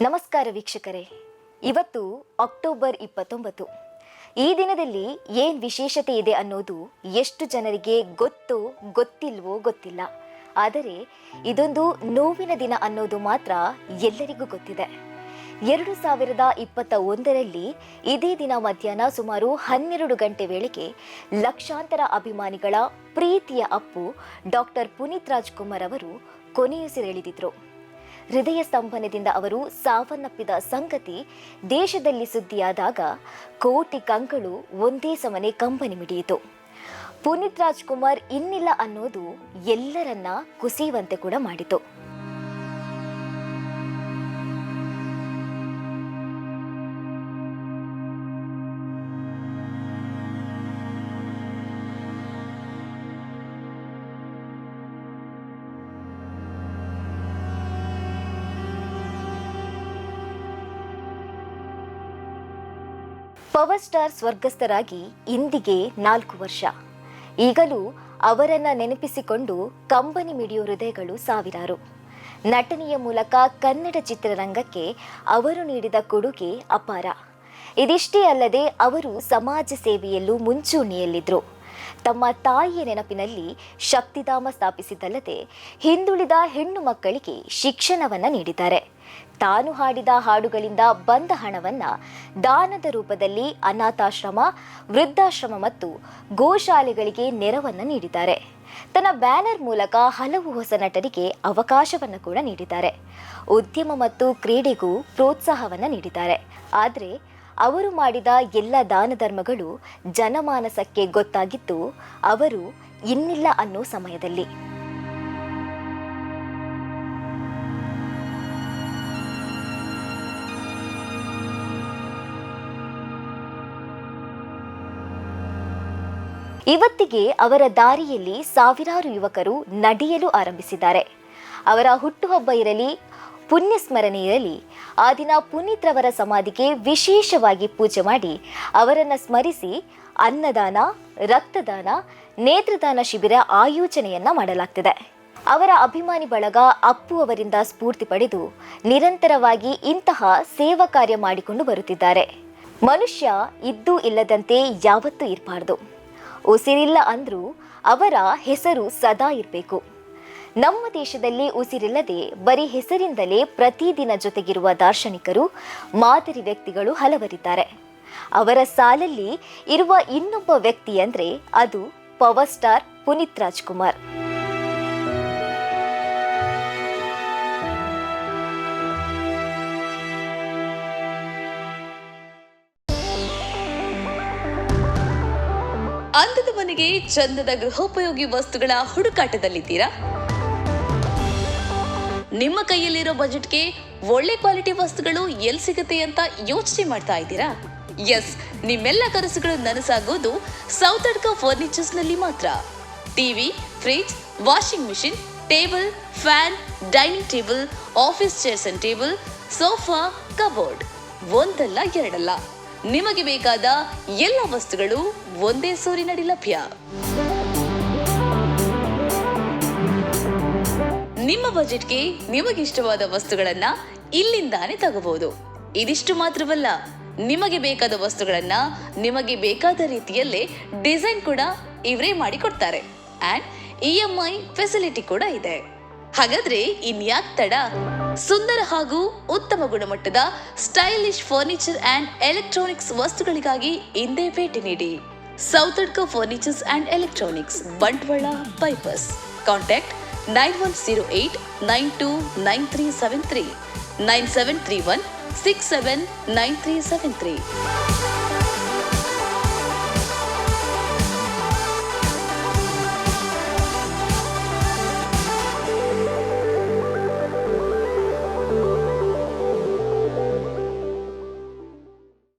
ನಮಸ್ಕಾರ ವೀಕ್ಷಕರೇ, ಇವತ್ತು ಅಕ್ಟೋಬರ್ 29. ಈ ದಿನದಲ್ಲಿ ಏನು ವಿಶೇಷತೆ ಇದೆ ಅನ್ನೋದು ಎಷ್ಟು ಜನರಿಗೆ ಗೊತ್ತಿಲ್ವೋ ಗೊತ್ತಿಲ್ಲ. ಆದರೆ ಇದೊಂದು ನೋವಿನ ದಿನ ಅನ್ನೋದು ಮಾತ್ರ ಎಲ್ಲರಿಗೂ ಗೊತ್ತಿದೆ. 2021ರಲ್ಲಿ ಇದೇ ದಿನ ಮಧ್ಯಾಹ್ನ ಸುಮಾರು 12 ಗಂಟೆ ವೇಳೆಗೆ ಲಕ್ಷಾಂತರ ಅಭಿಮಾನಿಗಳ ಪ್ರೀತಿಯ ಅಪ್ಪು ಡಾಕ್ಟರ್ ಪುನೀತ್ ರಾಜ್ಕುಮಾರ್ ಅವರು ಕೊನೆಯುಸಿರೆಳೆದಿದ್ರು. ಹೃದಯ ಸ್ತಂಭನದಿಂದ ಅವರು ಸಾವನ್ನಪ್ಪಿದ ಸಂಗತಿ ದೇಶದಲ್ಲಿ ಸುದ್ದಿಯಾದಾಗ ಕೋಟಿ ಕಂಗಳು ಒಂದೇ ಸಮನೆ ಕಂಬನಿ ಮಿಡಿಯಿತು. ಪುನೀತ್ ರಾಜ್ಕುಮಾರ್ ಇನ್ನಿಲ್ಲ ಅನ್ನೋದು ಎಲ್ಲರನ್ನ ಕುಸಿಯುವಂತೆ ಕೂಡ ಮಾಡಿತು. ಪವರ್ ಸ್ಟಾರ್ ಸ್ವರ್ಗಸ್ಥರಾಗಿ ಇಂದಿಗೆ 4 ವರ್ಷ. ಈಗಲೂ ಅವರನ್ನ ನೆನಪಿಸಿಕೊಂಡು ಕಂಬನಿ ಮಿಡಿಯೋ ಹೃದಯಗಳು ಸಾವಿರಾರು. ನಟನೆಯ ಮೂಲಕ ಕನ್ನಡ ಚಿತ್ರರಂಗಕ್ಕೆ ಅವರು ನೀಡಿದ ಕೊಡುಗೆ ಅಪಾರ. ಇದಿಷ್ಟೇ ಅಲ್ಲದೆ ಅವರು ಸಮಾಜ ಸೇವೆಯಲ್ಲೂ ಮುಂಚೂಣಿಯಲ್ಲಿದ್ದರು. ತಮ್ಮ ತಾಯಿಯ ನೆನಪಿನಲ್ಲಿ ಶಕ್ತಿಧಾಮ ಸ್ಥಾಪಿಸಿದ್ದಲ್ಲದೆ ಹಿಂದುಳಿದ ಹೆಣ್ಣು ಮಕ್ಕಳಿಗೆ ಶಿಕ್ಷಣವನ್ನು ನೀಡಿದ್ದಾರೆ. ತಾನು ಹಾಡಿದ ಹಾಡುಗಳಿಂದ ಬಂದ ಹಣವನ್ನು ದಾನದ ರೂಪದಲ್ಲಿ ಅನಾಥಾಶ್ರಮ, ವೃದ್ಧಾಶ್ರಮ ಮತ್ತು ಗೋಶಾಲೆಗಳಿಗೆ ನೆರವನ್ನು ನೀಡಿದ್ದಾರೆ. ತನ್ನ ಬ್ಯಾನರ್ ಮೂಲಕ ಹಲವು ಹೊಸ ನಟರಿಗೆ ಅವಕಾಶವನ್ನು ಕೂಡ ನೀಡಿದ್ದಾರೆ. ಉದ್ಯಮ ಮತ್ತು ಕ್ರೀಡೆಗೂ ಪ್ರೋತ್ಸಾಹವನ್ನು ನೀಡಿದ್ದಾರೆ. ಆದರೆ ಅವರು ಮಾಡಿದ ಎಲ್ಲ ದಾನ ಧರ್ಮಗಳು ಜನಮಾನಸಕ್ಕೆ ಗೊತ್ತಾಗಿದ್ದು ಅವರು ಇನ್ನಿಲ್ಲ ಅನ್ನೋ ಸಮಯದಲ್ಲಿ. ಇವತ್ತಿಗೆ ಅವರ ದಾರಿಯಲ್ಲಿ ಸಾವಿರಾರು ಯುವಕರು ನಡೆಯಲು ಆರಂಭಿಸಿದ್ದಾರೆ. ಅವರ ಹುಟ್ಟುಹಬ್ಬ ಇರಲಿ, ಪುಣ್ಯಸ್ಮರಣೆ ಇರಲಿ, ಆ ದಿನ ಪುನೀತ್ ರವರ ಸಮಾಧಿಗೆ ವಿಶೇಷವಾಗಿ ಪೂಜೆ ಮಾಡಿ ಅವರನ್ನು ಸ್ಮರಿಸಿ ಅನ್ನದಾನ, ರಕ್ತದಾನ, ನೇತ್ರದಾನ ಶಿಬಿರ ಆಯೋಜನೆಯನ್ನ ಮಾಡಲಾಗ್ತಿದೆ. ಅವರ ಅಭಿಮಾನಿ ಬಳಗ ಅಪ್ಪು ಅವರಿಂದ ಸ್ಫೂರ್ತಿ ಪಡೆದು ನಿರಂತರವಾಗಿ ಇಂತಹ ಸೇವಾ ಕಾರ್ಯ ಮಾಡಿಕೊಂಡು ಬರುತ್ತಿದ್ದಾರೆ. ಮನುಷ್ಯ ಇದ್ದೂ ಇಲ್ಲದಂತೆ ಯಾವತ್ತೂ ಇರಬಾರ್ದು. ಉಸಿರಿಲ್ಲ ಅಂದ್ರೂ ಅವರ ಹೆಸರು ಸದಾ ಇರಬೇಕು. ನಮ್ಮ ದೇಶದಲ್ಲಿ ಉಸಿರಿಲ್ಲದೆ ಬರೀ ಹೆಸರಿಂದಲೇ ಪ್ರತಿದಿನ ಜೊತೆಗಿರುವ ದಾರ್ಶನಿಕರು, ಮಾದರಿ ವ್ಯಕ್ತಿಗಳು ಹಲವರಿದ್ದಾರೆ. ಅವರ ಸಾಲಲ್ಲಿ ಇರುವ ಇನ್ನೊಬ್ಬ ವ್ಯಕ್ತಿ ಅಂದ್ರೆ ಅದು ಪವರ್ ಸ್ಟಾರ್ ಪುನೀತ್ ರಾಜ್ಕುಮಾರ್. ಅಂದದ ಮನೆಗೆ ಚಂದದ ಗೃಹೋಪಯೋಗಿ ವಸ್ತುಗಳ ಹುಡುಕಾಟದಲ್ಲಿದ್ದೀರಾ? ನಿಮ್ಮ ಕೈಯಲ್ಲಿರೋ ಬಜೆಟ್ಗೆ ಒಳ್ಳೆ ಕ್ವಾಲಿಟಿ ವಸ್ತುಗಳು ಎಲ್ಲಿ ಸಿಗುತ್ತೆ ಅಂತ ಯೋಚನೆ ಮಾಡ್ತಾ ಇದ್ದೀರಾ? ಎಸ್, ನಿಮ್ಮೆಲ್ಲ ಕನಸುಗಳು ನನಸಾಗೋದು ಸೌತಡ್ಕ ಫರ್ನಿಚರ್ಸ್ ನಲ್ಲಿ ಮಾತ್ರ. TV, fridge, washing machine, table, fan, dining table, office chairs and table, sofa, cupboard, ಒಂದಲ್ಲ ಎರಡಲ್ಲ, ನಿಮಗೆ ಬೇಕಾದ ಎಲ್ಲ ವಸ್ತುಗಳು ಒಂದೇ ಸೂರಿನಡಿ ಲಭ್ಯ. ನಿಮ್ಮ ಬಜೆಟ್ಗೆ ನಿಮಗಿಷ್ಟವಾದ ವಸ್ತುಗಳನ್ನ ಇಲ್ಲಿಂದಾನೇ ತಗೋಬಹುದು. ಇದಿಷ್ಟು ಮಾತ್ರವಲ್ಲ, ನಿಮಗೆ ಬೇಕಾದ ವಸ್ತುಗಳನ್ನ ನಿಮಗೆ ಬೇಕಾದ ರೀತಿಯಲ್ಲೇ ಡಿಸೈನ್ ಕೂಡ ಇವರೇ ಮಾಡಿ ಕೊಡ್ತಾರೆ. ಅಂಡ್ EMI ಫೆಸಿಲಿಟಿ ಕೂಡ ಇದೆ. ಹಾಗಾದ್ರೆ ಇನ್ಯಾಕ್ ತಡ? ಸುಂದರ ಹಾಗೂ ಉತ್ತಮ ಗುಣಮಟ್ಟದ ಸ್ಟೈಲಿಶ್ ಫರ್ನಿಚರ್ ಅಂಡ್ ಎಲೆಕ್ಟ್ರಾನಿಕ್ಸ್ ವಸ್ತುಗಳಿಗಾಗಿ ಹಿಂದೆ ಭೇಟಿ ನೀಡಿ. Sowthadka furnitures and electronics, Bantwal bypass. Contact 9108929373, 9731679373.